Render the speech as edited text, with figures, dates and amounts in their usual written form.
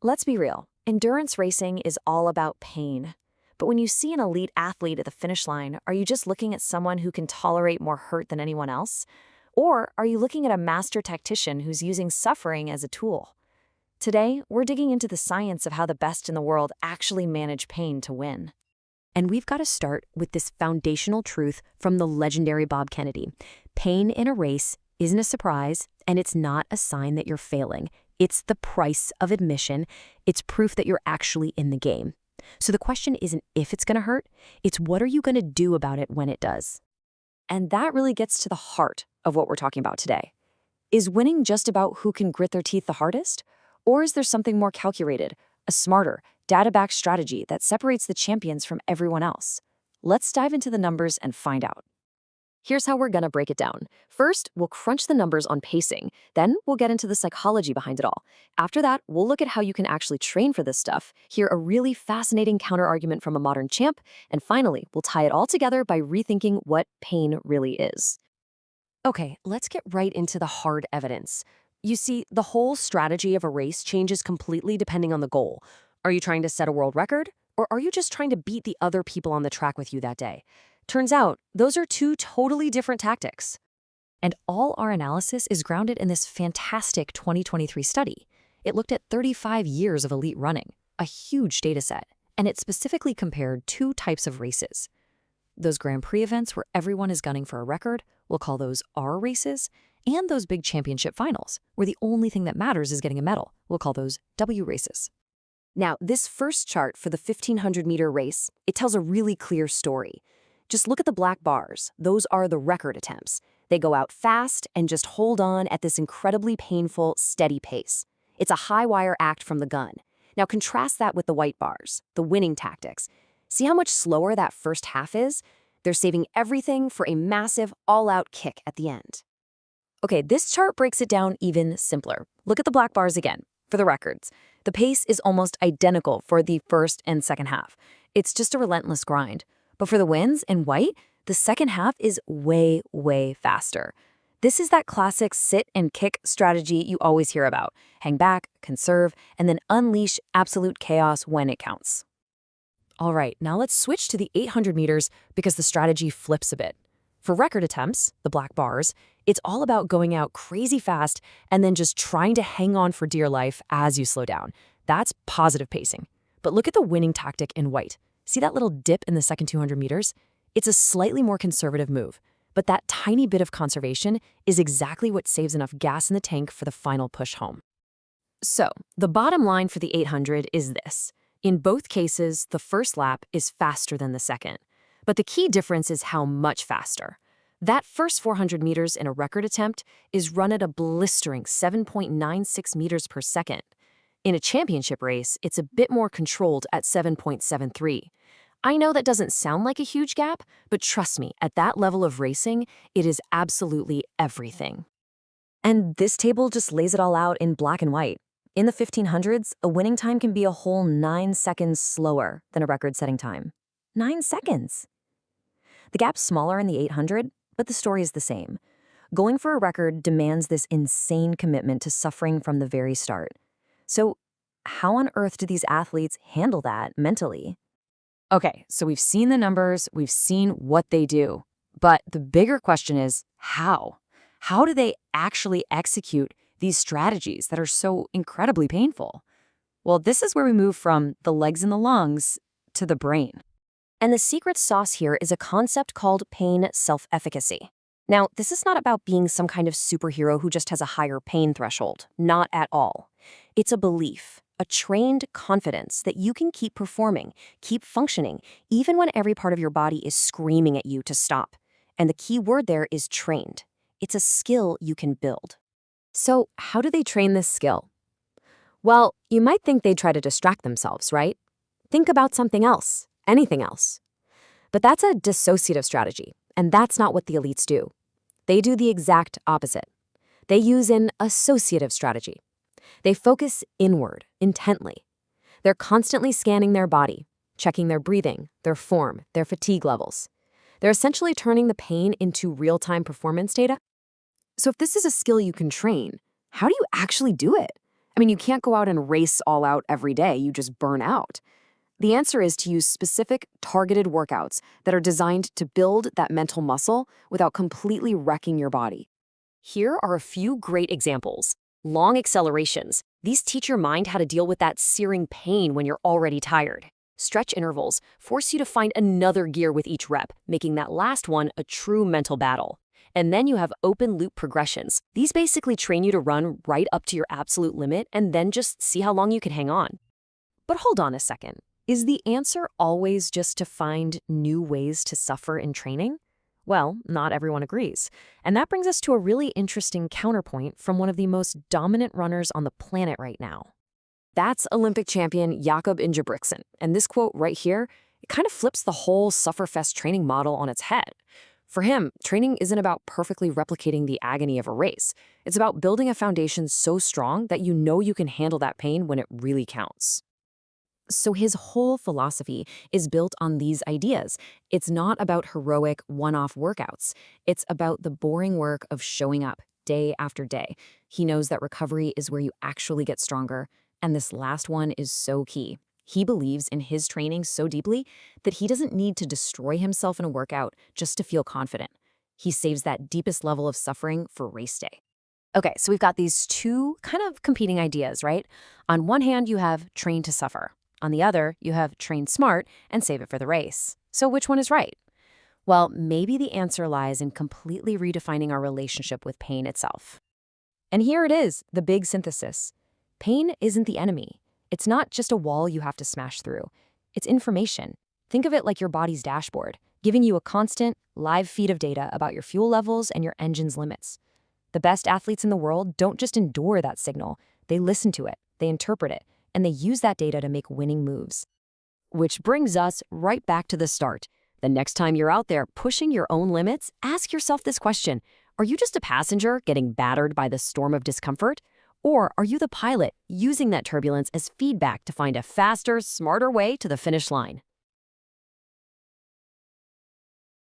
Let's be real. Endurance racing is all about pain. But when you see an elite athlete at the finish line, are you just looking at someone who can tolerate more hurt than anyone else? Or are you looking at a master tactician who's using suffering as a tool? Today, we're digging into the science of how the best in the world actually manage pain to win. And we've got to start with this foundational truth from the legendary Bob Kennedy. Pain in a race isn't a surprise, and it's not a sign that you're failing. It's the price of admission. It's proof that you're actually in the game. So the question isn't if it's going to hurt, it's what are you going to do about it when it does? And that really gets to the heart of what we're talking about today. Is winning just about who can grit their teeth the hardest? Or is there something more calculated, a smarter, data-backed strategy that separates the champions from everyone else? Let's dive into the numbers and find out. Here's how we're gonna break it down. First, we'll crunch the numbers on pacing. Then we'll get into the psychology behind it all. After that, we'll look at how you can actually train for this stuff, hear a really fascinating counterargument from a modern champ, and finally, we'll tie it all together by rethinking what pain really is. Okay, let's get right into the hard evidence. You see, the whole strategy of a race changes completely depending on the goal. Are you trying to set a world record? Or are you just trying to beat the other people on the track with you that day? Turns out, those are two totally different tactics. And all our analysis is grounded in this fantastic 2023 study. It looked at 35 years of elite running, a huge data set, and it specifically compared two types of races. Those Grand Prix events where everyone is gunning for a record, we'll call those R races, and those big championship finals, where the only thing that matters is getting a medal, we'll call those W races. Now, this first chart for the 1,500-meter race, it tells a really clear story. Just look at the black bars. Those are the record attempts. They go out fast and just hold on at this incredibly painful, steady pace. It's a high-wire act from the gun. Now contrast that with the white bars, the winning tactics. See how much slower that first half is? They're saving everything for a massive, all-out kick at the end. Okay, this chart breaks it down even simpler. Look at the black bars again. For the records, the pace is almost identical for the first and second half. It's just a relentless grind. But for the wins in white, the second half is way, way faster. This is that classic sit and kick strategy you always hear about. Hang back, conserve, and then unleash absolute chaos when it counts. All right, now let's switch to the 800 meters because the strategy flips a bit. For record attempts, the black bars, it's all about going out crazy fast and then just trying to hang on for dear life as you slow down. That's positive pacing. But look at the winning tactic in white. See that little dip in the second 200 meters? It's a slightly more conservative move, but that tiny bit of conservation is exactly what saves enough gas in the tank for the final push home. So, the bottom line for the 800 is this. In both cases, the first lap is faster than the second. But the key difference is how much faster. That first 400 meters in a record attempt is run at a blistering 7.96 meters per second. In a championship race, it's a bit more controlled at 7.73. I know that doesn't sound like a huge gap, but trust me, at that level of racing, it is absolutely everything. And this table just lays it all out in black and white. In the 1500s, a winning time can be a whole 9 seconds slower than a record-setting time. 9 seconds! The gap's smaller in the 800, but the story is the same. Going for a record demands this insane commitment to suffering from the very start. So how on earth do these athletes handle that mentally? Okay, so we've seen the numbers, we've seen what they do. But the bigger question is, how? How do they actually execute these strategies that are so incredibly painful? Well, this is where we move from the legs and the lungs to the brain. And the secret sauce here is a concept called pain self-efficacy. Now, this is not about being some kind of superhero who just has a higher pain threshold. Not at all. It's a belief, a trained confidence that you can keep performing, keep functioning, even when every part of your body is screaming at you to stop. And the key word there is trained. It's a skill you can build. So, how do they train this skill? Well, you might think they'd try to distract themselves, right? Think about something else, anything else. But that's a dissociative strategy, and that's not what the elites do. They do the exact opposite. They use an associative strategy. They focus inward, intently. They're constantly scanning their body, checking their breathing, their form, their fatigue levels. They're essentially turning the pain into real-time performance data. So if this is a skill you can train, how do you actually do it? I mean, you can't go out and race all out every day. You just burn out. The answer is to use specific, targeted workouts that are designed to build that mental muscle without completely wrecking your body. Here are a few great examples. Long accelerations. These teach your mind how to deal with that searing pain when you're already tired. Stretch intervals force you to find another gear with each rep, making that last one a true mental battle. And then you have open loop progressions. These basically train you to run right up to your absolute limit and then just see how long you can hang on. But hold on a second. Is the answer always just to find new ways to suffer in training? Well, not everyone agrees. And that brings us to a really interesting counterpoint from one of the most dominant runners on the planet right now. That's Olympic champion Jakob Ingebrigtsen. And this quote right here, it kind of flips the whole sufferfest training model on its head. For him, training isn't about perfectly replicating the agony of a race. It's about building a foundation so strong that you know you can handle that pain when it really counts. So his whole philosophy is built on these ideas. It's not about heroic one-off workouts. It's about the boring work of showing up day after day. He knows that recovery is where you actually get stronger, and this last one is so key. He believes in his training so deeply that he doesn't need to destroy himself in a workout just to feel confident. He saves that deepest level of suffering for race day. Okay, so we've got these two kind of competing ideas, right? On one hand, you have train to suffer. On the other, you have train smart and save it for the race. So which one is right? Well, maybe the answer lies in completely redefining our relationship with pain itself. And here it is, the big synthesis. Pain isn't the enemy. It's not just a wall you have to smash through. It's information. Think of it like your body's dashboard, giving you a constant, live feed of data about your fuel levels and your engine's limits. The best athletes in the world don't just endure that signal. They listen to it, they interpret it, and they use that data to make winning moves. Which brings us right back to the start. The next time you're out there pushing your own limits, ask yourself this question. Are you just a passenger getting battered by the storm of discomfort? Or are you the pilot using that turbulence as feedback to find a faster, smarter way to the finish line?